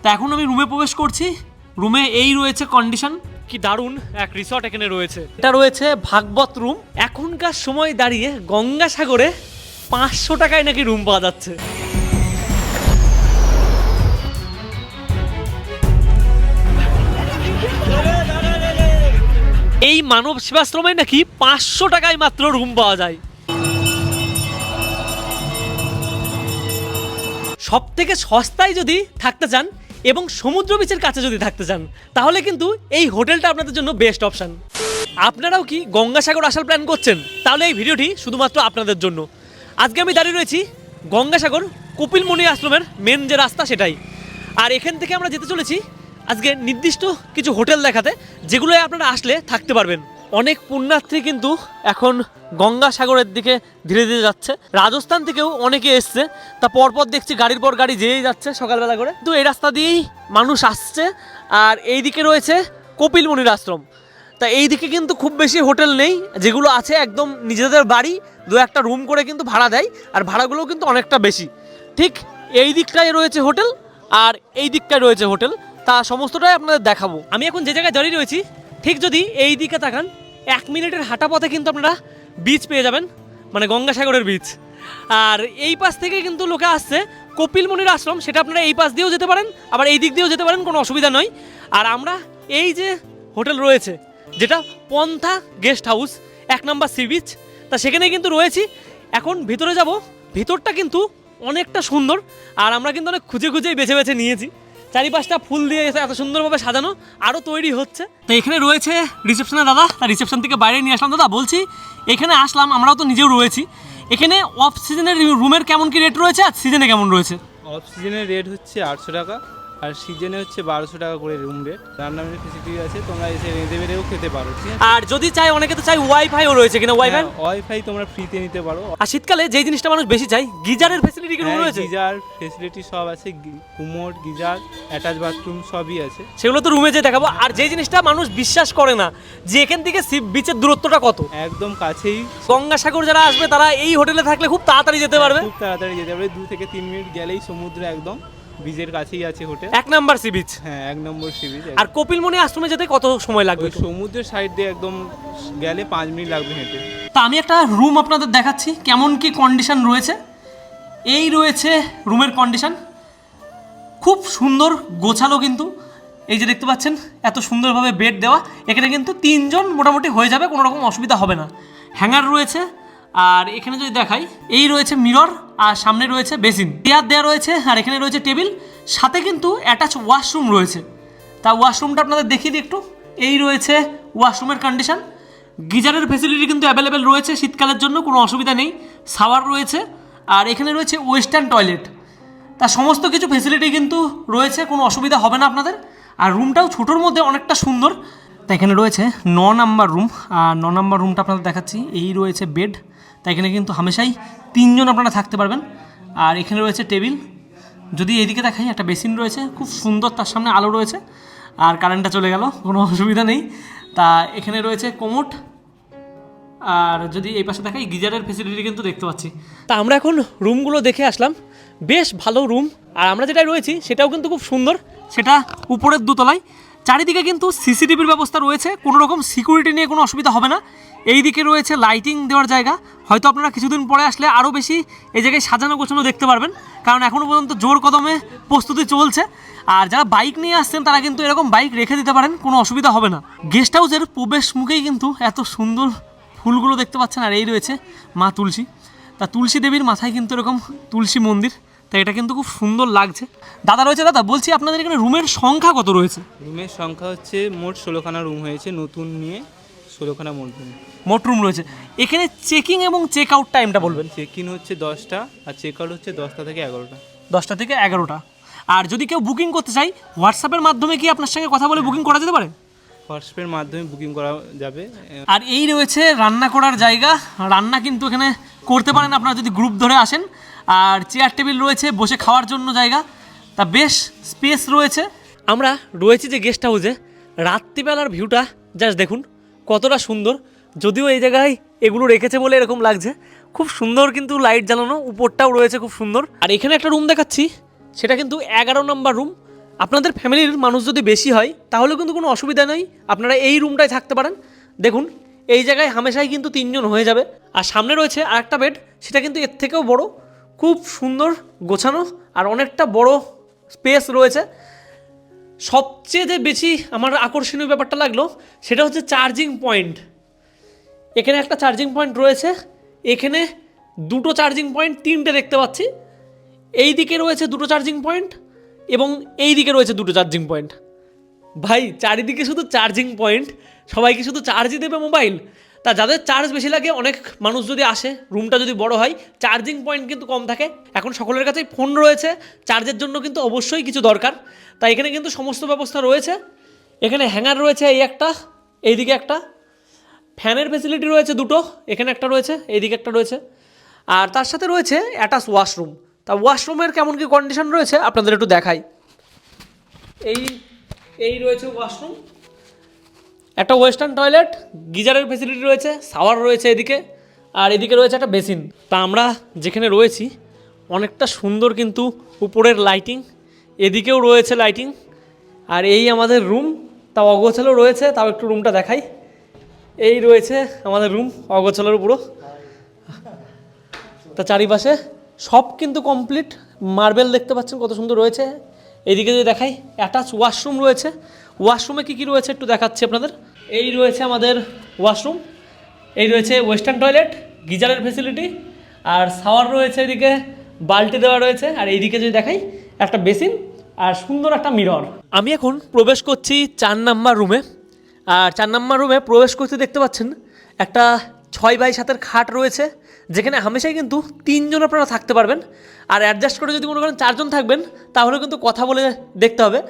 তা এখন আমি রুমে প্রবেশ করছি। রুমে এই রয়েছে কন্ডিশন, কি দারুণ এক রিসর্ট এখানে রয়েছে। এটা রয়েছে ভাগবত রুম। এখনকার সময় দাঁড়িয়ে গঙ্গাসাগরে 500 টাকায় নাকি রুম পাওয়া যাচ্ছে। এই মানব সেবাশ্রমে নাকি 500 টাকায় মাত্র রুম পাওয়া যায়। সব থেকে সস্তায় যদি থাকতে চান এবং সমুদ্র বিচের কাছে যদি থাকতে চান তাহলে কিন্তু এই হোটেলটা আপনাদের জন্য বেস্ট অপশন। আপনারাও কি গঙ্গাসাগর আসার প্ল্যান করছেন? তাহলে এই ভিডিওটি শুধুমাত্র আপনাদের জন্য। আজকে আমি দাঁড়িয়ে রয়েছি গঙ্গাসাগর কপিলমুনি আশ্রমের মেন যে রাস্তা সেটাই। আর এখান থেকে আমরা যেতে চলেছি আজকে নির্দিষ্ট কিছু হোটেল দেখাতে, যেগুলোয় আপনারা আসলে থাকতে পারবেন। অনেক পুণ্যার্থী কিন্তু এখন গঙ্গাসাগরের দিকে ধীরে ধীরে যাচ্ছে। রাজস্থান থেকেও অনেকে এসছে, তা পরপর দেখছি গাড়ির পর গাড়ি যেয়েই যাচ্ছে সকালবেলা করে। তো এই রাস্তা দিয়েই মানুষ আসছে। আর এই দিকে রয়েছে কপিলমুনির আশ্রম। তা এই দিকে কিন্তু খুব বেশি হোটেল নেই, যেগুলো আছে একদম নিজেদের বাড়ি, দু একটা রুম করে কিন্তু ভাড়া দেয়, আর ভাড়াগুলোও কিন্তু অনেকটা বেশি। ঠিক এই দিকটায় রয়েছে হোটেল আর এই দিকটায় রয়েছে হোটেল, তা সমস্তটাই আপনাদের দেখাবো। আমি এখন যে জায়গায় দাঁড়িয়ে রয়েছি ঠিক যদি এই দিকে তাকান 1 মিনিটের হাঁটা পথে কিন্তু আপনারা বিচ পেয়ে যাবেন, মানে গঙ্গাসাগরের বিচ। আর এই পাশ থেকে কিন্তু লোকে আসছে কপিলমুনির আশ্রম, সেটা আপনারা এই পাশ দিয়েও যেতে পারেন, আবার এই দিক দিয়েও যেতে পারেন, কোনো অসুবিধা নয়। আর আমরা এই যে হোটেল রয়েছে যেটা পন্থা guest house 1 number sea beach, তা সেখানে কিন্তু রয়েছি। এখন ভিতরে যাব। ভিতরটা কিন্তু অনেকটা সুন্দর, আর আমরা কিন্তু অনেক খুঁজে খুঁজেই বেছে বেছে নিয়েছি। চারিপাশটা ফুল দিয়ে এত সুন্দরভাবে সাজানো, আরও তৈরি হচ্ছে। তো এখানে রয়েছে রিসেপশনে দাদা, তার রিসেপশন থেকে বাইরে নিয়ে আসলাম। দাদা বলছি, এখানে আসলাম, আমরাও তো নিজেও রয়েছি, এখানে অফ সিজনের রুমের কেমন কি রেট রয়েছে আর সিজনে কেমন রয়েছে? অফ সিজনের রেট হচ্ছে 800 টাকা, আর সিজনে হচ্ছে 1200 টাকা করে রুম রেট। রান্নাবান্নার ফেসিলিটি আছে, তোমরা এসে রেঁধে বেড়েও খেতে পারো, ঠিক আছে? আর যদি চাই, অনেকে তো চাই ওয়াইফাইও রয়েছে কিনা? ওয়াইফাই তোমরা ফ্রিতে নিতে পারো। আর শীতকালে যেই জিনিসটা মানুষ বেশি চাই, গিজারের ফেসিলিটি কি রয়েছে? গিজার ফেসিলিটি সব আছে, কুমোড, গিজার, অ্যাটাচ বাথরুম সবই আছে। সেগুলো তো রুমে যেয়ে দেখাবো। আর যে জিনিসটা মানুষ বিশ্বাস করে না, যে এখান থেকে বিচের দূরত্বটা কত, একদম কাছেই। গঙ্গাসাগর যারা আসবে তারা এই হোটেলে থাকলে খুব তাড়াতাড়ি যেতে পারবে। খুব তাড়াতাড়ি যেতে পারবে, 2 থেকে 3 মিনিট গেলেই সমুদ্র, একদম বিচের কাছেই আছে হোটেল। 1 number sea beach. হ্যাঁ, 1 নম্বর সি বিচ। আর কপিলমুনি আশ্রমে যেতে কত সময় লাগবে? সমুদ্রের সাইড দিয়ে একদম গেলে 5 মিনিট লাগবে হেঁটে। তা আমি একটা রুম আপনাদের দেখাচ্ছি কেমন কি কন্ডিশন রয়েছে। এই রয়েছে রুমের কন্ডিশন, খুব সুন্দর গোছালো কিন্তু। এই যে দেখতে পাচ্ছেন এত সুন্দরভাবে বেড দেওয়া, এখানে কিন্তু 3 জন মোটামুটি হয়ে যাবে, কোনো রকম অসুবিধা হবে না। হ্যাঙ্গার রয়েছে, আর এখানে যদি দেখাই এই রয়েছে মিরর, আর সামনে রয়েছে বেসিন, চেয়ার দেওয়া রয়েছে, আর এখানে রয়েছে টেবিল, সাথে কিন্তু অ্যাটাচ ওয়াশরুম রয়েছে। তা ওয়াশরুমটা আপনাদের দেখিয়ে দিই একটু। এই রয়েছে ওয়াশরুমের কন্ডিশন, গিজারের ফেসিলিটি কিন্তু অ্যাভেলেবেল রয়েছে শীতকালের জন্য, কোনো অসুবিধা নেই। শাওয়ার রয়েছে, আর এখানে রয়েছে ওয়েস্টার্ন টয়লেট। তা সমস্ত কিছু ফেসিলিটি কিন্তু রয়েছে, কোনো অসুবিধা হবে না আপনাদের। আর রুমটাও ছোটোর মধ্যে অনেকটা সুন্দর। তা এখানে রয়েছে 9 নম্বর রুম, আর 9 নম্বর রুমটা আপনাদের দেখাচ্ছি। এই রয়েছে বেড, তাই এখানে কিন্তু হামেশাই 3 জন আপনারা থাকতে পারবেন। আর এখানে রয়েছে টেবিল, যদি এইদিকে দেখাই একটা বেসিন রয়েছে খুব সুন্দর, তার সামনে আলো রয়েছে, আর কারেন্টটা চলে গেল, কোনো অসুবিধা নেই। তা এখানে রয়েছে কোমোড, আর যদি এই পাশে দেখাই গিজারের ফেসিলিটি কিন্তু দেখতে পাচ্ছি। তা আমরা এখন রুমগুলো দেখে আসলাম, বেশ ভালো রুম। আর আমরা যেটা রয়েছি সেটাও কিন্তু খুব সুন্দর, সেটা উপরের 2 তলায়। চারিদিকে কিন্তু সিসিটিভির ব্যবস্থা রয়েছে, কোনো রকম সিকিউরিটি নিয়ে কোনো অসুবিধা হবে না। এই দিকে রয়েছে লাইটিং দেওয়ার জায়গা, হয়তো আপনারা কিছুদিন পরে আসলে আরও বেশি এই জায়গায় সাজানো গোছানো দেখতে পারবেন, কারণ এখনও পর্যন্ত জোর কদমে প্রস্তুতি চলছে। আর যারা বাইক নিয়ে আসছেন তারা কিন্তু এরকম বাইক রেখে দিতে পারেন, কোনো অসুবিধা হবে না। গেস্ট হাউসের প্রবেশ মুখেই কিন্তু এত সুন্দর ফুলগুলো দেখতে পাচ্ছেন। আর এই রয়েছে মা তুলসী, তা তুলসী দেবীর মাথায় কিন্তু এরকম তুলসী মন্দির, তাই এটা কিন্তু খুব সুন্দর লাগছে। দাদা রয়েছে, দাদা বলছি আপনাদের এখানে রুমের সংখ্যা কত রয়েছে? রুমের সংখ্যা হচ্ছে মোট 16খানা রুম হয়েছে, নতুন নিয়ে 16খানা মোট রুম রয়েছে। এখানে চেকিং এবং চেক আউট টাইমটা বলবেন। চেক ইন হচ্ছে 10টা, আর চেক আউট হচ্ছে 10টা থেকে 11টা। 10টা থেকে 11টা। আর যদি কেউ বুকিং করতে চাই, হোয়াটসঅ্যাপের মাধ্যমে কি আপনার সঙ্গে কথা বলে বুকিং করা যেতে পারে? হোয়াটসঅ্যাপের মাধ্যমে বুকিং করা যাবে। আর এই রয়েছে রান্না করার জায়গা, রান্না কিন্তু এখানে করতে পারেন আপনারা যদি গ্রুপ ধরে আসেন। আর চেয়ার টেবিল রয়েছে, বসে খাওয়ার জন্য জায়গা, তা বেশ স্পেস রয়েছে। আমরা রয়েছি যে গেস্ট হাউসে, রাত্রিবেলার ভিউটা জাস্ট দেখুন কতটা সুন্দর। যদিও এই জায়গায় এগুলো রেখেছে বলে এরকম লাগছে, খুব সুন্দর কিন্তু লাইট জ্বালানো, উপরটাও রয়েছে খুব সুন্দর। আর এখানে একটা রুম দেখাচ্ছি, সেটা কিন্তু 11 নম্বর রুম। আপনাদের ফ্যামিলির মানুষ যদি বেশি হয় তাহলে কিন্তু কোনো অসুবিধা নেই, আপনারা এই রুমটায় থাকতে পারেন। দেখুন এই জায়গায় হামেশাই কিন্তু 3 জন হয়ে যাবে। আর সামনে রয়েছে আরেকটা বেড, সেটা কিন্তু এর থেকেও বড়, খুব সুন্দর গোছানো আর অনেকটা বড় স্পেস রয়েছে। সবচেয়ে যে বেশি আমার আকর্ষণীয় ব্যাপারটা লাগলো সেটা হচ্ছে চার্জিং পয়েন্ট। এখানে একটা চার্জিং পয়েন্ট রয়েছে, এখানে দুটো চার্জিং পয়েন্ট, 3টে দেখতে পাচ্ছি। এই দিকে রয়েছে দুটো চার্জিং পয়েন্ট এবং এই দিকে রয়েছে দুটো চার্জিং পয়েন্ট। ভাই চারিদিকে শুধু চার্জিং পয়েন্ট, সবাইকে শুধু চার্জই দেবে মোবাইল? তা যাদের চার্জ বেশি লাগে, অনেক মানুষ যদি আসে, রুমটা যদি বড় হয়, চার্জিং পয়েন্ট কিন্তু কম থাকে। এখন সকলের কাছেই ফোন রয়েছে, চার্জের জন্য কিন্তু অবশ্যই কিছু দরকার। তাই এখানে কিন্তু সমস্ত ব্যবস্থা রয়েছে। এখানে হ্যাঙ্গার রয়েছে এই একটা, এইদিকে একটা, ফ্যানের ফেসিলিটি রয়েছে দুটো, এখানে একটা রয়েছে, এইদিকে একটা রয়েছে। আর তার সাথে রয়েছে অ্যাটাচ ওয়াশরুম। তা ওয়াশরুমের কেমন কী কন্ডিশন রয়েছে আপনাদের একটু দেখাই। এই রয়েছে ওয়াশরুম, একটা ওয়েস্টার্ন টয়লেট, গিজারের ফেসিলিটি রয়েছে, শাওয়ার রয়েছে এদিকে, আর এদিকে রয়েছে একটা বেসিন। তা আমরা যেখানে রয়েছি অনেকটা সুন্দর কিন্তু উপরের লাইটিং, এদিকেও রয়েছে লাইটিং। আর এই আমাদের রুম, তাও অগোছালো রয়েছে, তাও একটু রুমটা দেখাই। এই রয়েছে আমাদের রুম, অগোছালোর পুরো। তা চারিপাশে সব কিন্তু কমপ্লিট, মার্বেল দেখতে পাচ্ছেন কত সুন্দর রয়েছে। এইদিকে যদি দেখাই, অ্যাটাচ ওয়াশরুম রয়েছে। ওয়াশরুমে কী কী রয়েছে একটু দেখাচ্ছি আপনাদের। এই রয়েছে আমাদের ওয়াশরুম, এই রয়েছে ওয়েস্টার্ন টয়লেট, গিজারের ফেসিলিটি, আর শাওয়ার রয়েছে, এদিকে বালতি দেওয়া রয়েছে। আর এইদিকে যদি দেখাই, একটা বেসিন আর সুন্দর একটা মিরর। আমি এখন প্রবেশ করছি 4 নাম্বার রুমে। আর 4 নাম্বার রুমে প্রবেশ করতে দেখতে পাচ্ছেন একটা 6x7 খাট রয়েছে, যেখানে হামেশাই কিন্তু 3 জন আপনারা থাকতে পারবেন। আর অ্যাডজাস্ট করে যদি মনে করেন 4 জন থাকবেন, তাহলে কিন্তু কথা বলে দেখতে হবে।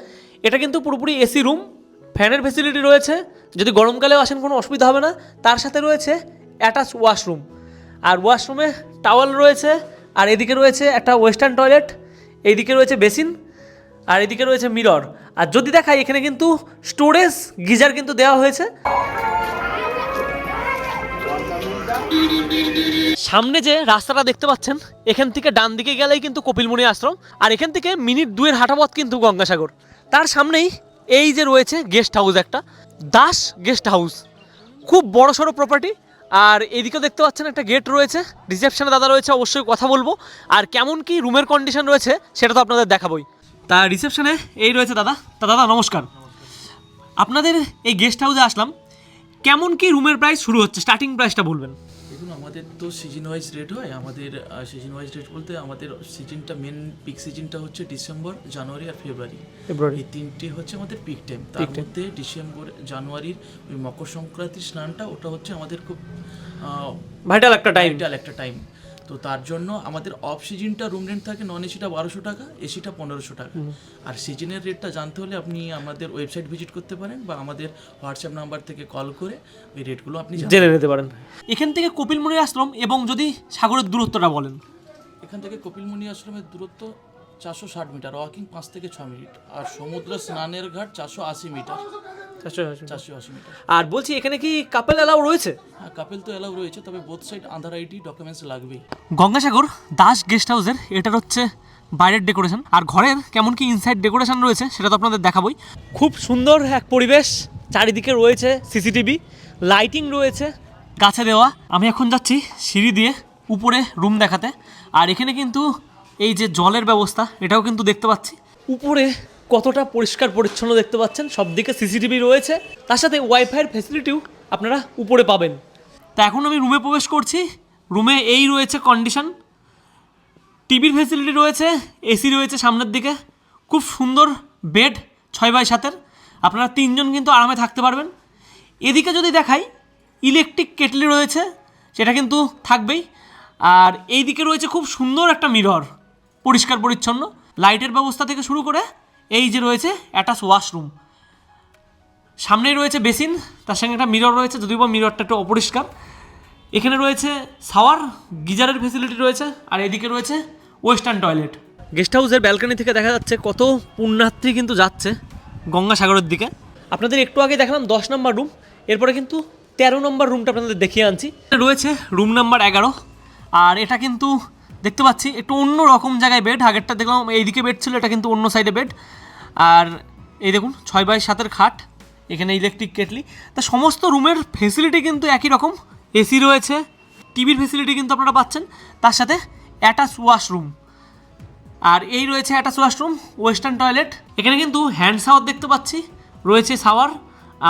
এটা কিন্তু পুরোপুরি এসি রুম, ফ্যানের ফেসিলিটি রয়েছে, যদি গরমকালেও আসেন কোনো অসুবিধা হবে না। তার সাথে রয়েছে অ্যাটাচ ওয়াশরুম, আর ওয়াশরুমে টাওয়াল রয়েছে, আর এদিকে রয়েছে একটা ওয়েস্টার্ন টয়লেট, এইদিকে রয়েছে বেসিন, আর এদিকে রয়েছে মিরর। আর যদি দেখাই, এখানে কিন্তু স্টোরেজ গিজার কিন্তু দেওয়া হয়েছে। সামনে যে রাস্তাটা দেখতে পাচ্ছেন, এখান থেকে ডান দিকে গেলেই কিন্তু কপিলমুনি আশ্রম, আর এখান থেকে মিনিট 2-এর হাঁটাপথ কিন্তু গঙ্গাসাগর। তার সামনেই এই যে রয়েছে গেস্ট হাউস, একটা দাস গেস্ট হাউস, খুব বড়সড় প্রপার্টি। আর এদিকেও দেখতে পাচ্ছেন একটা গেট রয়েছে, রিসেপশনে দাদা রয়েছে, অবশ্যই কথা বলবো। আর কেমন কি রুমের কন্ডিশন রয়েছে সেটা তো আপনাদের দেখাবোই। তা রিসেপশনে এই রয়েছে দাদা। তা দাদা নমস্কার, আপনাদের এই গেস্ট হাউসে আসলাম, কেমন কি রুমের প্রাইস শুরু হচ্ছে, স্টার্টিং প্রাইসটা বলবেন। দেখুন, আমাদের তো সিজন ওয়াইজ রেট হয়। আমাদের সিজন ওয়াইজ রেট বলতে আমাদের সিজনটা, মেন পিক সিজনটা হচ্ছে ডিসেম্বর, জানুয়ারি আর ফেব্রুয়ারি। এই তিনটে হচ্ছে আমাদের পিক টাইম। তার মধ্যে ডিসেম্বর, জানুয়ারির ওই মকর সংক্রান্তির স্নানটা, ওটা হচ্ছে আমাদের খুব ভাইটাল একটা টাইম। তো তার জন্য আমাদের অফ সিজনটা রুম রেন্ট থাকে নন এসিটা 1200 টাকা, এসিটা 1500 টাকা। আর সিজনের রেটটা জানতে হলে আপনি আমাদের ওয়েবসাইট ভিজিট করতে পারেন, বা আমাদের হোয়াটসঅ্যাপ নাম্বার থেকে কল করে ওই রেটগুলো আপনি জেনে নিতে পারেন। এখান থেকে কপিলমুনি আশ্রম, এবং যদি সাগরের দূরত্বটা বলেন। এখান থেকে কপিলমুনি আশ্রমের দূরত্ব 460 মিটার, ওয়াকিং 5 থেকে 6 মিনিট, আর সমুদ্র স্নানের ঘাট 480 মিটার। 480 মিটার। আর বলছি, এখানে কি কাপেল অ্যালাউ রয়েছে? হ্যাঁ, কাপেল তো অ্যালাউ রয়েছে, তবে বোথ সাইড আধার আইডি ডকুমেন্টস লাগবেই। গঙ্গাসাগর দাস গেস্ট হাউসের এটার হচ্ছে বাইরের ডেকোরেশন, আর ঘরের কেমন কি ইনসাইড ডেকোরেশন রয়েছে সেটা তো আপনাদের দেখাবোই। খুব সুন্দর এক পরিবেশ, চারিদিকে রয়েছে সিসিটিভি, লাইটিং রয়েছে, গাছে দেওয়া। আমি এখন যাচ্ছি সিঁড়ি দিয়ে উপরে রুম দেখাতে। আর এখানে কিন্তু এই যে জলের ব্যবস্থা, এটাও কিন্তু দেখতে পাচ্ছি। উপরে কতটা পরিষ্কার পরিচ্ছন্ন দেখতে পাচ্ছেন, সব দিকে সিসিটিভি রয়েছে, তার সাথে ওয়াইফাইয়ের ফ্যাসিলিটিও আপনারা উপরে পাবেন। তা এখন আমি রুমে প্রবেশ করছি। রুমে এই রয়েছে কন্ডিশন, টিভির ফ্যাসিলিটি রয়েছে, এসি রয়েছে সামনের দিকে, খুব সুন্দর বেড 6x7, আপনারা 3 জন কিন্তু আরামে থাকতে পারবেন। এদিকে যদি দেখাই, ইলেকট্রিক কেটলি রয়েছে, সেটা কিন্তু থাকবেই। আর এই দিকে রয়েছে খুব সুন্দর একটা মিরর, পরিষ্কার পরিচ্ছন্ন, লাইটের ব্যবস্থা থেকে শুরু করে এই যে রয়েছে অ্যাটাচ ওয়াশরুম, সামনেই রয়েছে বেসিন, তার সঙ্গে একটা মিরর রয়েছে, যদিও বা মিররটা একটু অপরিষ্কার। এখানে রয়েছে শাওয়ার, গিজারের ফেসিলিটি রয়েছে, আর এদিকে রয়েছে ওয়েস্টার্ন টয়লেট। গেস্ট হাউসের ব্যালকনি থেকে দেখা যাচ্ছে কত পুণ্যার্থী কিন্তু যাচ্ছে গঙ্গাসাগরের দিকে। আপনাদের একটু আগে দেখালাম 10 নম্বর রুম, এরপরে কিন্তু 13 নম্বর রুমটা আপনাদের দেখিয়ে আনছি। রয়েছে রুম নাম্বার 11, আর এটা কিন্তু দেখতে পাচ্ছি একটু অন্য রকম জায়গায় বেড। আগেরটা দেখলাম এইদিকে বেড ছিল, এটা কিন্তু অন্য সাইডে বেড। আর এই দেখুন 6x7 খাট, এখানে ইলেকট্রিক কেটলি। তা সমস্ত রুমের ফেসিলিটি কিন্তু একই রকম, এসি রয়েছে, টিভির ফেসিলিটি কিন্তু আপনারা পাচ্ছেন, তার সাথে অ্যাটাচ ওয়াশরুম। আর এই রয়েছে অ্যাটাচ ওয়াশরুম, ওয়েস্টার্ন টয়লেট। এখানে কিন্তু হ্যান্ড শাওয়ার দেখতে পাচ্ছি, রয়েছে শাওয়ার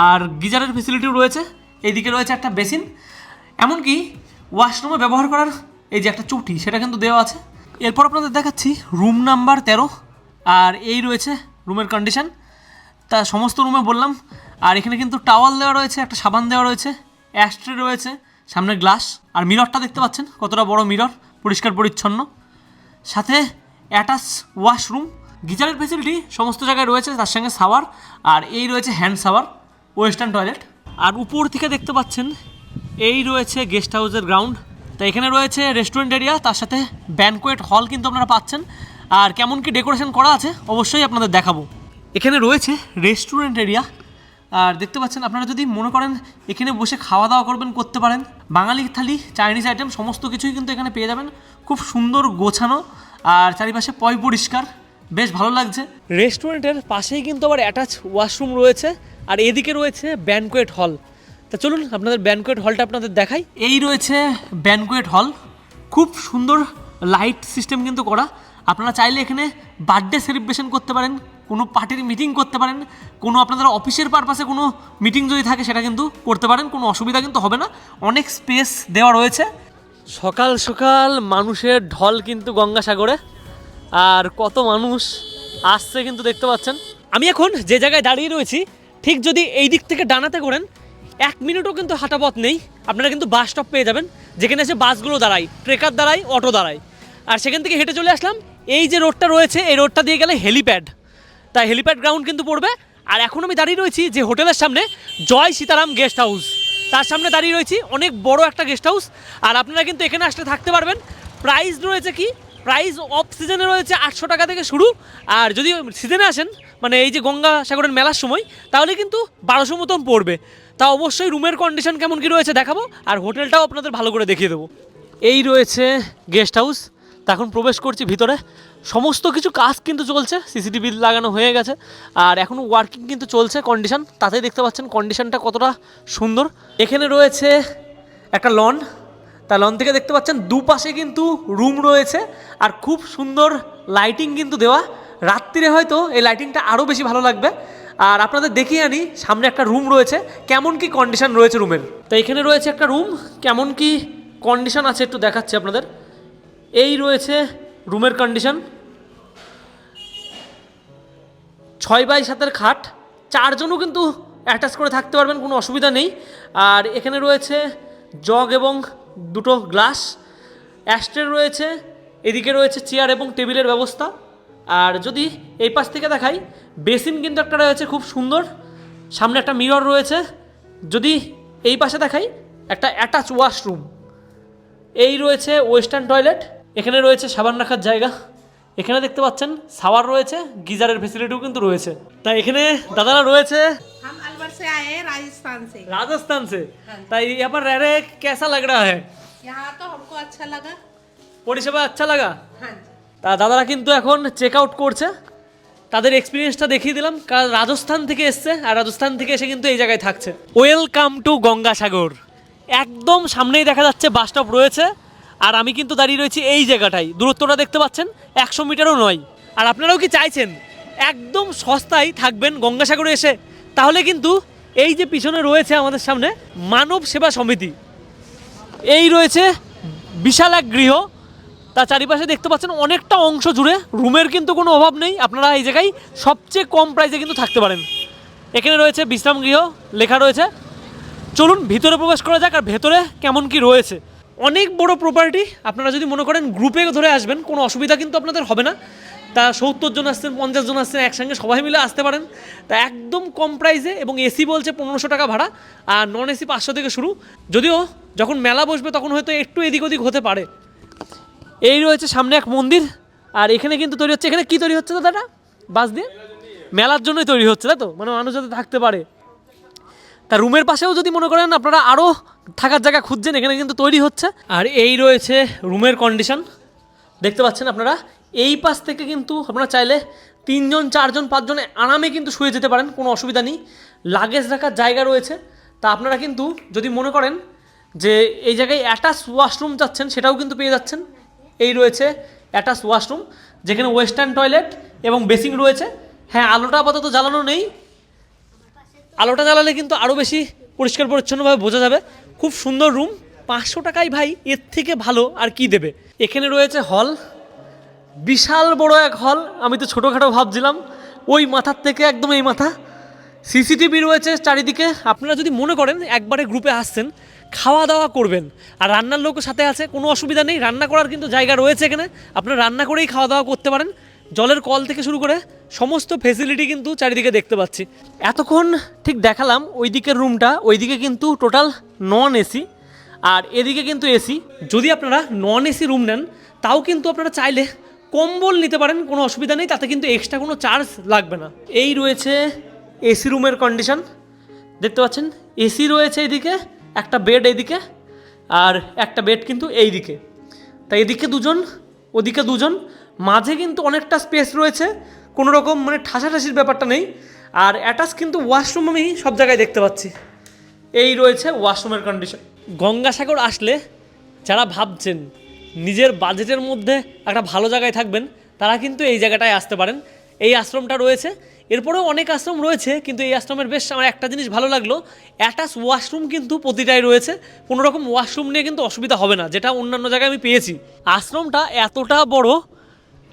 আর গিজারের ফেসিলিটিও রয়েছে। এইদিকে রয়েছে একটা বেসিন, এমনকি ওয়াশরুমে ব্যবহার করার এই যে একটা চুটি সেটা কিন্তু দেওয়া আছে। এরপর আপনাদের দেখাচ্ছি রুম নাম্বার 13। আর এই রয়েছে রুমের কন্ডিশন, তা সমস্ত রুমে বললাম। আর এখানে কিন্তু টাওয়াল দেওয়া রয়েছে, একটা সাবান দেওয়া রয়েছে, অ্যাশট্রে রয়েছে, সামনে গ্লাস, আর মিররটা দেখতে পাচ্ছেন কতটা বড় মিরর, পরিষ্কার পরিচ্ছন্ন, সাথে অ্যাটাচ ওয়াশরুম। গিজারের ফেসিলিটি সমস্ত জায়গায় রয়েছে, তার সঙ্গে শাওয়ার, আর এই রয়েছে হ্যান্ড শাওয়ার, ওয়েস্টার্ন টয়লেট। আর উপর থেকে দেখতে পাচ্ছেন এই রয়েছে গেস্ট হাউসের গ্রাউন্ড। তো এখানে রয়েছে রেস্টুরেন্ট এরিয়া, তার সাথে ব্যানকোয়েট হল কিন্তু আপনারা পাচ্ছেন। আর কেমন কি ডেকোরেশন করা আছে অবশ্যই আপনাদের দেখাবো। এখানে রয়েছে রেস্টুরেন্ট এরিয়া, আর দেখতে পাচ্ছেন আপনারা যদি মনে করেন এখানে বসে খাওয়া দাওয়া করতে পারেন। বাঙালি থালি, চাইনিজ আইটেম সমস্ত কিছুই কিন্তু এখানে পেয়ে যাবেন। খুব সুন্দর গোছানো, আর চারিপাশে পরিষ্কার, বেশ ভালো লাগছে। রেস্টুরেন্টের পাশেই কিন্তু আবার অ্যাটাচ ওয়াশরুম রয়েছে, আর এদিকে রয়েছে ব্যানকোয়েট হল। তা চলুন আপনাদের ব্যানকোয়েট হলটা আপনাদের দেখাই। এই রয়েছে ব্যানকোয়েট হল, খুব সুন্দর লাইট সিস্টেম কিন্তু করা। আপনারা চাইলে এখানে বার্থডে সেলিব্রেশন করতে পারেন, কোনো পার্টির মিটিং করতে পারেন, কোনো আপনাদের অফিসের পারপাসে কোনো মিটিং যদি থাকে সেটা কিন্তু করতে পারেন, কোনো অসুবিধা কিন্তু হবে না। অনেক স্পেস দেওয়া রয়েছে। সকাল সকাল মানুষের ঢল কিন্তু গঙ্গাসাগরে, আর কত মানুষ আসছে কিন্তু দেখতে পাচ্ছেন। আমি এখন যে জায়গায় দাঁড়িয়ে রয়েছি, ঠিক যদি এই দিক থেকে ডানাতে করেন 1 মিনিটও কিন্তু হাঁটা পথ নেই, আপনারা কিন্তু বাস স্টপ পেয়ে যাবেন, যেখানে এসে বাসগুলো দাঁড়ায়, ট্রেকার দাঁড়ায়, অটো দাঁড়ায়। আর সেখান থেকে হেঁটে চলে আসলাম, এই যে রোডটা রয়েছে এই রোডটা দিয়ে গেলে হেলিপ্যাড, তাই হেলিপ্যাড গ্রাউন্ড কিন্তু পড়বে। আর এখন আমি দাঁড়িয়ে রয়েছি যে হোটেলের সামনে, জয় সীতারাম গেস্ট হাউস, তার সামনে দাঁড়িয়ে রয়েছি। অনেক বড় একটা গেস্ট হাউস, আর আপনারা কিন্তু এখানে আসলে থাকতে পারবেন। প্রাইস রয়েছে কি, প্রাইস অফ সিজনে রয়েছে 800 টাকা থেকে শুরু, আর যদি সিজনে আসেন মানে এই যে গঙ্গাসাগরের মেলার সময়, তাহলে কিন্তু 1200 মতন পড়বে। তা অবশ্যই রুমের কন্ডিশন কেমন কি রয়েছে দেখাবো, আর হোটেলটাও আপনাদের ভালো করে দেখিয়ে দেবো। এই রয়েছে গেস্ট হাউস। তা এখন প্রবেশ করছি ভিতরে, সমস্ত কিছু কাজ কিন্তু চলছে, সিসিটিভি লাগানো হয়ে গেছে, আর এখনও ওয়ার্কিং কিন্তু চলছে কন্ডিশন, তাতেই দেখতে পাচ্ছেন কন্ডিশনটা কতটা সুন্দর। এখানে রয়েছে একটা লন, তা লন থেকে দেখতে পাচ্ছেন দুপাশে কিন্তু রুম রয়েছে, আর খুব সুন্দর লাইটিং কিন্তু দেওয়া। রাত্রিরে হয়তো এই লাইটিংটা আরও বেশি ভালো লাগবে। আর আপনাদের দেখিয়ে আনি, সামনে একটা রুম রয়েছে, কেমন কি কন্ডিশন রয়েছে রুমের। তো এখানে রয়েছে একটা রুম, কেমন কি কন্ডিশন আছে একটু দেখাচ্ছি আপনাদের। এই রয়েছে রুমের কন্ডিশন, 6x7 খাট, 4 জনও কিন্তু অ্যাটাচ করে থাকতে পারবেন, কোনো অসুবিধা নেই। আর এখানে রয়েছে জগ এবং 2টো গ্লাস, অ্যাশট্রে রয়েছে, এদিকে রয়েছে চেয়ার এবং টেবিলের ব্যবস্থা। আর যদি এই পাশ থেকে দেখাই, বেসিন কিন্তু একটা রয়েছে খুব সুন্দর, সামনে একটা মিরর রয়েছে। যদি এই পাশে দেখাই, একটা অ্যাটাচ ওয়াশরুম। এই রয়েছে ওয়েস্টার্ন টয়লেট, এখানে রয়েছে সাবান রাখার জায়গা, এখানে দেখতে পাচ্ছেন শাওয়ার রয়েছে, গিজারের ফেসিলিটিও কিন্তু রয়েছে। তাই এখানে দাদারা রয়েছে। हम अलवर से आए हैं राजस्थान से। राजस्थान से, ताई यहाँ पर रह रहे कैसा लग रहा है? यहाँ तो हमको अच्छा लगा। পরিষেবা আচ্ছা লাগা। हाँ जी। তা দাদারা কিন্তু এখন চেক আউট করছে, তাদের এক্সপিরিয়েন্সটা দেখিয়ে দিলাম, কারণ রাজস্থান থেকে এসছে, আর রাজস্থান থেকে এসে কিন্তু এই জায়গায় থাকছে। Welcome to Gangasagar. একদম সামনেই দেখা যাচ্ছে বাস স্টপ রয়েছে, আর আমি কিন্তু দাঁড়িয়ে রয়েছি এই জায়গাটায়। দূরত্বটা দেখতে পাচ্ছেন 100 মিটারও নয়। আর আপনারাও কি চাইছেন একদম সস্তায় থাকবেন গঙ্গাসাগরে এসে, তাহলে কিন্তু এই যে পিছনে রয়েছে আমাদের সামনে মানব সেবা সমিতি, এই রয়েছে বিশাল এক গৃহ, তার চারিপাশে দেখতে পাচ্ছেন অনেকটা অংশ জুড়ে রুমের কিন্তু কোনো অভাব নেই। আপনারা এই জায়গায় সবচেয়ে কম প্রাইসে কিন্তু থাকতে পারেন। এখানে রয়েছে বিশ্রাম গৃহ লেখা রয়েছে। চলুন ভিতরে প্রবেশ করা যাক, আর ভেতরে কেমন কি রয়েছে। অনেক বড় প্রপার্টি, আপনারা যদি মনে করেন গ্রুপে ধরে আসবেন কোনো অসুবিধা কিন্তু আপনাদের হবে না। তা 70 জন আসছেন, 50 জন আসছেন, একসঙ্গে সবাই মিলে আসতে পারেন। তা একদম কম প্রাইসে, এবং এসি বলছে 1500 টাকা ভাড়া, আর নন এসি 500 থেকে শুরু। যদিও যখন মেলা বসবে তখন হয়তো একটু এদিক ওদিক হতে পারে। এই রয়েছে সামনে এক মন্দির, আর এখানে কিন্তু তৈরি হচ্ছে, এখানে কি তৈরি হচ্ছে দাদাটা? বাস দিয়ে মেলার জন্যই তৈরি হচ্ছে, তাই তো? মানে মানুষ যাতে থাকতে পারে। তা রুমের পাশেও যদি মনে করেন আপনারা আরও থাকার জায়গা খুঁজছেন, এখানে কিন্তু তৈরি হচ্ছে। আর এই রয়েছে রুমের কন্ডিশন, দেখতে পাচ্ছেন আপনারা। এই পাশ থেকে কিন্তু আপনারা চাইলে 3জন 4জন 5জন আরামে কিন্তু শুয়ে যেতে পারেন, কোনো অসুবিধা নেই। লাগেজ রাখার জায়গা রয়েছে। তা আপনারা কিন্তু যদি মনে করেন যে এই জায়গায় অ্যাটাচ ওয়াশরুম চাচ্ছেন, সেটাও কিন্তু পেয়ে যাচ্ছেন। এই রয়েছে অ্যাটাচ ওয়াশরুম, যেখানে ওয়েস্টার্ন টয়লেট এবং বেসিং রয়েছে। হ্যাঁ, আলোটা আপাতত জ্বালানো নেই, আলোটা জ্বালালে কিন্তু আরও বেশি পরিষ্কার পরিচ্ছন্নভাবে বোঝা যাবে। খুব সুন্দর রুম, 500 টাকায় ভাই এর থেকে ভালো আর কি দেবে। এখানে রয়েছে হল, বিশাল বড় এক হল। আমি তো ছোটোখাটো ভাবছিলাম, ওই মাথার থেকে একদম এই মাথা। সিসিটিভি রয়েছে চারিদিকে। আপনারা যদি মনে করেন একবারে গ্রুপে আসছেন, খাওয়া দাওয়া করবেন, আর রান্নার লোকও সাথে আছে, কোনো অসুবিধা নেই। রান্না করার কিন্তু জায়গা রয়েছে এখানে, আপনারা রান্না করেই খাওয়া দাওয়া করতে পারেন। জলের কল থেকে শুরু করে সমস্ত ফেসিলিটি কিন্তু চারিদিকে দেখতে পাচ্ছি। এতক্ষণ ঠিক দেখালাম ওই দিকের রুমটা, ওইদিকে কিন্তু টোটাল নন এসি, আর এদিকে কিন্তু এসি। যদি আপনারা নন এসি রুম নেন, তাও কিন্তু আপনারা চাইলে কম্বল নিতে পারেন, কোনো অসুবিধা নেই, তাতে কিন্তু এক্সট্রা কোনো চার্জ লাগবে না। এই রয়েছে এসি রুমের কন্ডিশন, দেখতে পাচ্ছেন। এসি রয়েছে এইদিকে, একটা বেড এইদিকে, আর একটা বেড কিন্তু এই দিকে। তাই এদিকে 2জন, ওদিকে 2জন, মাঝে কিন্তু অনেকটা স্পেস রয়েছে, কোনো রকম মানে ঠাসাঠাসির ব্যাপারটা নেই। আর অ্যাটাচ কিন্তু ওয়াশরুম আমি সব জায়গায় দেখতে পাচ্ছি। এই রয়েছে ওয়াশরুমের কন্ডিশন। গঙ্গাসাগর আসলে যারা ভাবছেন নিজের বাজেটের মধ্যে একটা ভালো জায়গায় থাকবেন, তারা কিন্তু এই জায়গাটায় আসতে পারেন। এই আশ্রমটা রয়েছে, এরপরেও অনেক আশ্রম রয়েছে, কিন্তু এই আশ্রমের বেশ আমার একটা জিনিস ভালো লাগলো, অ্যাটাচ ওয়াশরুম কিন্তু প্রতিটাই রয়েছে। কোনো রকম ওয়াশরুম নিয়ে কিন্তু অসুবিধা হবে না, যেটা অন্যান্য জায়গায় আমি পেয়েছি। আশ্রমটা এতটা বড়,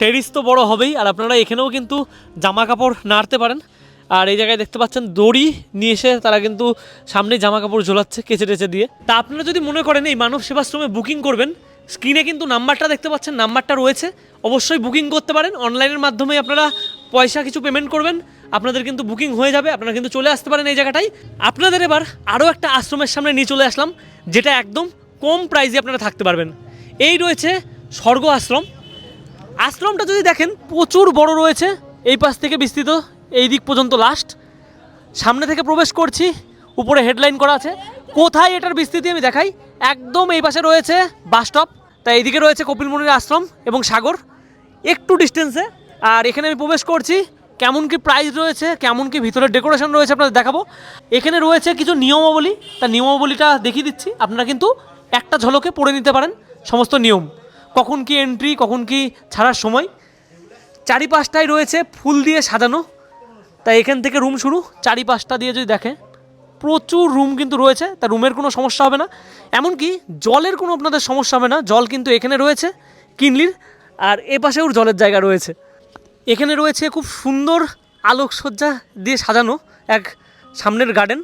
টেরিস তো বড় হবেই, আর আপনারা এখানেও কিন্তু জামা কাপড় নাড়তে পারেন। আর এই জায়গায় দেখতে পাচ্ছেন দড়ি নিয়ে এসে তারা কিন্তু সামনে জামা কাপড় ঝোলাচ্ছে কেচে টেচে দিয়ে। তা আপনারা যদি মনে করেন এই মানব সেবাশ্রমে বুকিং করবেন, স্ক্রিনে কিন্তু নাম্বারটা দেখতে পাচ্ছেন, নাম্বারটা রয়েছে, অবশ্যই বুকিং করতে পারেন। অনলাইনের মাধ্যমে আপনারা পয়সা কিছু পেমেন্ট করবেন, আপনাদের কিন্তু বুকিং হয়ে যাবে, আপনারা কিন্তু চলে আসতে পারেন এই জায়গাটায়। আপনাদের এবার আরও একটা আশ্রমের সামনে নিয়ে চলে আসলাম, যেটা একদম কম প্রাইসে আপনারা থাকতে পারবেন। এই রয়েছে স্বর্গ আশ্রম। আশ্রমটা যদি দেখেন প্রচুর বড় রয়েছে, এই পাশ থেকে বিস্তৃত এই দিক পর্যন্ত লাস্ট। সামনে থেকে প্রবেশ করছি, উপরে হেডলাইন করা আছে। কোথায় এটার বিস্তৃতি আমি দেখাই, একদম এই পাশে রয়েছে বাস স্টপ, তাই এইদিকে রয়েছে কপিলমুনির আশ্রম এবং সাগর একটু ডিস্টেন্সে। আর এখানে আমি প্রবেশ করছি, কেমন কি প্রাইস রয়েছে, কেমন কি ভিতরে ডেকোরেশন রয়েছে আপনাদের দেখাবো। এখানে রয়েছে কিছু নিয়মাবলী, তার নিয়মাবলীটা দেখিয়ে দিচ্ছি, আপনারা কিন্তু একটা ঝলকে পড়ে নিতে পারেন সমস্ত নিয়ম, কখন কি এন্ট্রি, কখন কি ছাড়ার সময়। চারিপাশটাই রয়েছে ফুল দিয়ে সাজানো, তাই এখান থেকে রুম শুরু। চারিপাশটা দিয়ে যদি দেখে প্রচুর রুম কিন্তু রয়েছে, তা রুমের কোনো সমস্যা হবে না, এমনকি জলের কোনো আপনাদের সমস্যা হবে না। জল কিন্তু এখানে রয়েছে কিনলির, আর এ পাশেও জলের জায়গা রয়েছে। এখানে রয়েছে খুব সুন্দর আলোকসজ্জা দিয়ে সাজানো এক সামনের গার্ডেন।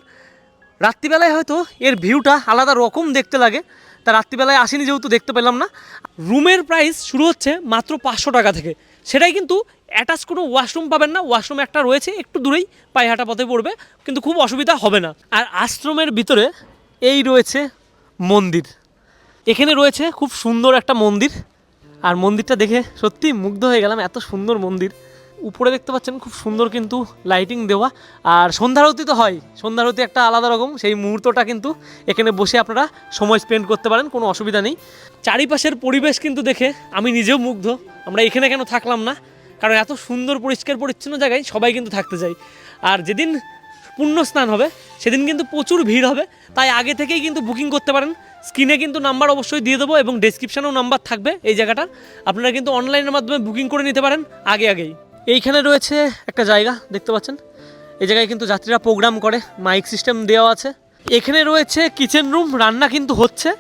রাত্রিবেলায় হয়তো এর ভিউটা আলাদা রকম দেখতে লাগে, তা রাত্রিবেলায় আসেনি যেহেতু দেখতে পেলাম না। রুমের প্রাইস শুরু হচ্ছে মাত্র 500 টাকা থেকে, সেটাই কিন্তু অ্যাটাচ কোনো ওয়াশরুম পাবেন না। ওয়াশরুম একটা রয়েছে একটু দূরেই, পায়ে হাঁটা পথে পড়বে, কিন্তু খুব অসুবিধা হবে না। আর আশ্রমের ভিতরে এই রয়েছে মন্দির, এখানে রয়েছে খুব সুন্দর একটা মন্দির, আর মন্দিরটা দেখে সত্যি মুগ্ধ হয়ে গেলাম, এত সুন্দর মন্দির। উপরে দেখতে পাচ্ছেন খুব সুন্দর কিন্তু লাইটিং দেওয়া, আর সন্ধ্যারতি তো হয়, সন্ধ্যারতি একটা আলাদা রকম, সেই মুহূর্তটা কিন্তু এখানে বসে আপনারা সময় স্পেন্ড করতে পারেন, কোনো অসুবিধা নেই। চারিপাশের পরিবেশ কিন্তু দেখে আমি নিজেও মুগ্ধ। আমরা এখানে কেন থাকলাম না, কারণ এত সুন্দর পরিষ্কার পরিচ্ছন্ন জায়গায় সবাই কিন্তু থাকতে চাই। আর যেদিন পুণ্য স্নান হবে সেদিন কিন্তু প্রচুর ভিড় হবে, তাই আগে থেকেই কিন্তু বুকিং করতে পারেন। স্ক্রিনে কিন্তু নাম্বার অবশ্যই দিয়ে দেবো এবং ডেসক্রিপশানেও নাম্বার থাকবে এই জায়গাটা, আপনারা কিন্তু অনলাইনের মাধ্যমে বুকিং করে নিতে পারেন আগেই। এইখানে রয়েছে একটা জায়গা দেখতে পাচ্ছেন, এই জায়গায় কিন্তু যাত্রীরা প্রোগ্রাম করে, মাইক সিস্টেম দেওয়া আছে। এখানে রয়েছে কিচেন রুম, রান্না কিন্তু হচ্ছে,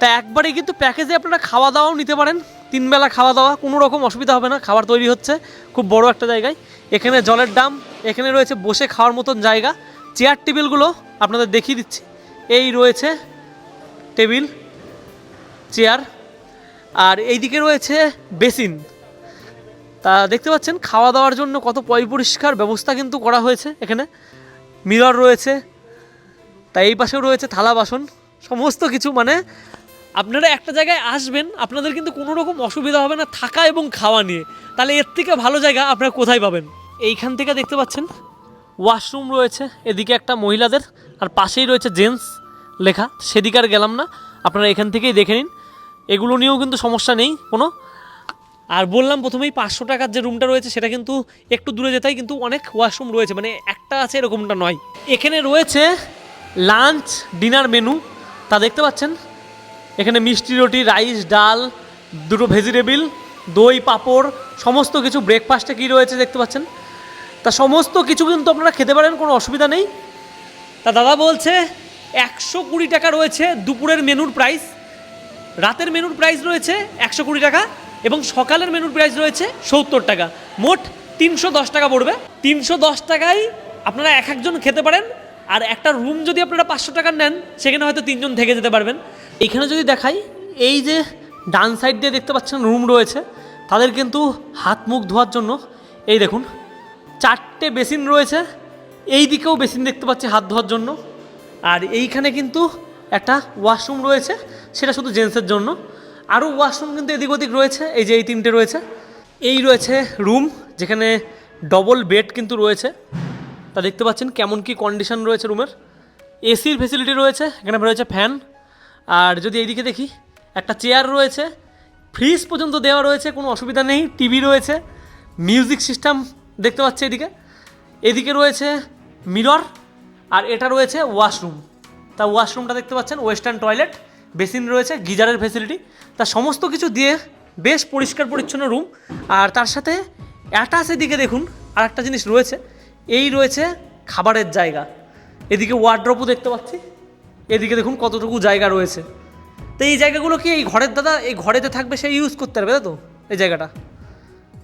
তা একবারে কিন্তু প্যাকেজে আপনারা খাওয়া দাওয়াও নিতে পারেন, 3 বেলা খাওয়া দাওয়া, কোনো রকম অসুবিধা হবে না, খাবার তৈরি হচ্ছে খুব বড় একটা জায়গায়। এখানে জলের ডাম, এখানে রয়েছে বসে খাওয়ার মতন জায়গা, চেয়ার টেবিলগুলো আপনাদের দেখিয়ে দিচ্ছি। এই রয়েছে টেবিল, চেয়ার, আর এইদিকে রয়েছে বেসিন। তা দেখতে পাচ্ছেন খাওয়া দাওয়ার জন্য কত পরিষ্কার ব্যবস্থা কিন্তু করা হয়েছে। এখানে মিরর রয়েছে, তাই এই পাশেও রয়েছে থালা বাসন, সমস্ত কিছু। মানে আপনারা একটা জায়গায় আসবেন, আপনাদের কিন্তু কোনো রকম অসুবিধা হবে না থাকা এবং খাওয়া নিয়ে। তাহলে এর থেকে ভালো জায়গা আপনারা কোথায় পাবেন। এইখান থেকে দেখতে পাচ্ছেন ওয়াশরুম রয়েছে, এদিকে একটা মহিলাদের, আর পাশেই রয়েছে জেন্টস লেখা, সেদিকে আর গেলাম না, আপনারা এখান থেকেই দেখে নিন, এগুলো নিয়েও কিন্তু সমস্যা নেই কোনো। আর বললাম প্রথমেই 500 টাকার যে রুমটা রয়েছে সেটা কিন্তু একটু দূরে যেতে হয়, কিন্তু অনেক ওয়াশরুম রয়েছে, মানে একটা আছে এরকমটা নয়। এখানে রয়েছে লাঞ্চ ডিনার মেনু, তা দেখতে পাচ্ছেন এখানে মিষ্টি রুটি, রাইস, ডাল, দুটো ভেজিটেবিল, দই, পাঁপড়, সমস্ত কিছু। ব্রেকফাস্টে কী রয়েছে দেখতে পাচ্ছেন, তা সমস্ত কিছু কিন্তু আপনারা খেতে পারেন, কোনো অসুবিধা নেই। তা দাদা বলছে 120 টাকা রয়েছে দুপুরের মেনুর প্রাইস, রাতের মেনুর প্রাইস রয়েছে 120 টাকা এবং সকালের মেনুর প্রাইস রয়েছে 70 টাকা, মোট 310 টাকা পড়বে। 310 টাকায় আপনারা এক একজন খেতে পারেন। আর একটা রুম যদি আপনারা 500 টাকার নেন সেখানে হয়তো 3 জন থেকে যেতে পারবেন। এখানে যদি দেখাই, এই যে ডান সাইড দিয়ে দেখতে পাচ্ছেন রুম রয়েছে, তাদের কিন্তু হাত মুখ ধোয়ার জন্য এই দেখুন 4টে বেসিন রয়েছে, এই দিকেও বেসিন দেখতে পাচ্ছি হাত ধোয়ার জন্য। আর এইখানে কিন্তু একটা ওয়াশরুম রয়েছে, সেটা শুধু জেন্টসের জন্য। আরও ওয়াশরুম কিন্তু এদিক ওদিক রয়েছে, এই যে এই 3টে রয়েছে। এই রয়েছে রুম, যেখানে ডবল বেড কিন্তু রয়েছে, তা দেখতে পাচ্ছেন কেমন কি কন্ডিশন রয়েছে রুমের। এসির ফেসিলিটি রয়েছে, এখানে রয়েছে ফ্যান। আর যদি এইদিকে দেখি, একটা চেয়ার রয়েছে, ফ্রিজ পর্যন্ত দেওয়া রয়েছে, কোনো অসুবিধা নেই। টিভি রয়েছে, মিউজিক সিস্টেম দেখতে পাচ্ছি এদিকে। এদিকে রয়েছে মিরর, আর এটা রয়েছে ওয়াশরুম। তা ওয়াশরুমটা দেখতে পাচ্ছেন ওয়েস্টার্ন টয়লেট, বেসিন রয়েছে, গিজারের ফেসিলিটি, তা সমস্ত কিছু দিয়ে বেশ পরিষ্কার পরিচ্ছন্ন রুম। আর তার সাথে অ্যাটাচ এদিকে দেখুন আর একটা জিনিস রয়েছে, এই রয়েছে খাবারের জায়গা। এদিকে ওয়ার্ড্রপও দেখতে পাচ্ছি, এদিকে দেখুন কতটুকু জায়গা রয়েছে। তো এই জায়গাগুলো কি এই ঘরের দাদা এই ঘরেতে থাকবে সে ইউজ করতে পারবে, তাই তো? এই জায়গাটা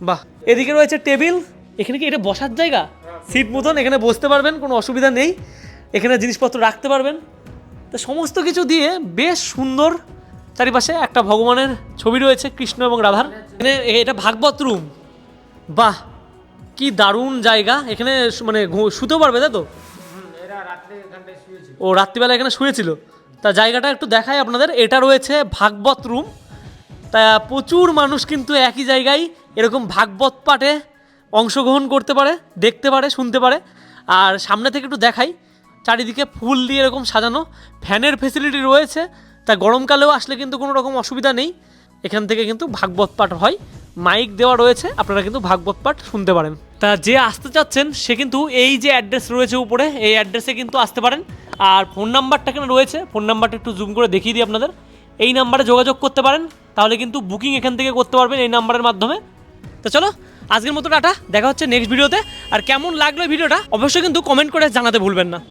বাহ। এদিকে রয়েছে টেবিল, এখানে কি এটা বসার জায়গা, সিট মতন, এখানে বসতে পারবেন, কোনো অসুবিধা নেই। এখানে জিনিসপত্র রাখতে পারবেন। তো সমস্ত কিছু দিয়ে বেশ সুন্দর। চারিপাশে একটা ভগবানের ছবি রয়েছে, কৃষ্ণ এবং রাধার। এখানে এটা ভাগবত রুম, বাহ কি দারুণ জায়গা। এখানে মানে শুতেও পারবে, তাই তো? ও রাত্রিবেলা এখানে শুয়েছিল। তা জায়গাটা একটু দেখায় আপনাদের, এটা রয়েছে ভাগবত রুম। তা প্রচুর মানুষ কিন্তু একই জায়গায় এরকম ভাগবত পাঠে অংশগ্রহণ করতে পারে, দেখতে পারে, শুনতে পারে। আর সামনে থেকে একটু দেখাই, চারিদিকে ফুল দিয়ে এরকম সাজানো, ফ্যানের ফেসিলিটি রয়েছে। তা গরমকালেও আসলে কিন্তু কোনো রকম অসুবিধা নেই, এখান থেকে কিন্তু ভাগবত পাঠ হয়, মাইক দেওয়া রয়েছে, আপনারা কিন্তু ভাগবত পাঠ শুনতে পারেন। তা যে আসতে চাচ্ছেন সে কিন্তু এই যে অ্যাড্রেস রয়েছে উপরে, এই অ্যাড্রেসে কিন্তু আসতে পারেন। আর ফোন নাম্বারটা এখানে রয়েছে, ফোন নাম্বারটা একটু জুম করে দেখিয়ে দিই আপনাদের। এই নাম্বারে যোগাযোগ করতে পারেন, তাহলে কিন্তু বুকিং এখান থেকে করতে পারবেন এই নাম্বারের মাধ্যমে। তো চলো আজকের মতো টাটা, দেখা হচ্ছে নেক্সট ভিডিওতে। আর কেমন লাগলো ভিডিওটা অবশ্যই কিন্তু কমেন্ট করে জানাতে ভুলবেন না।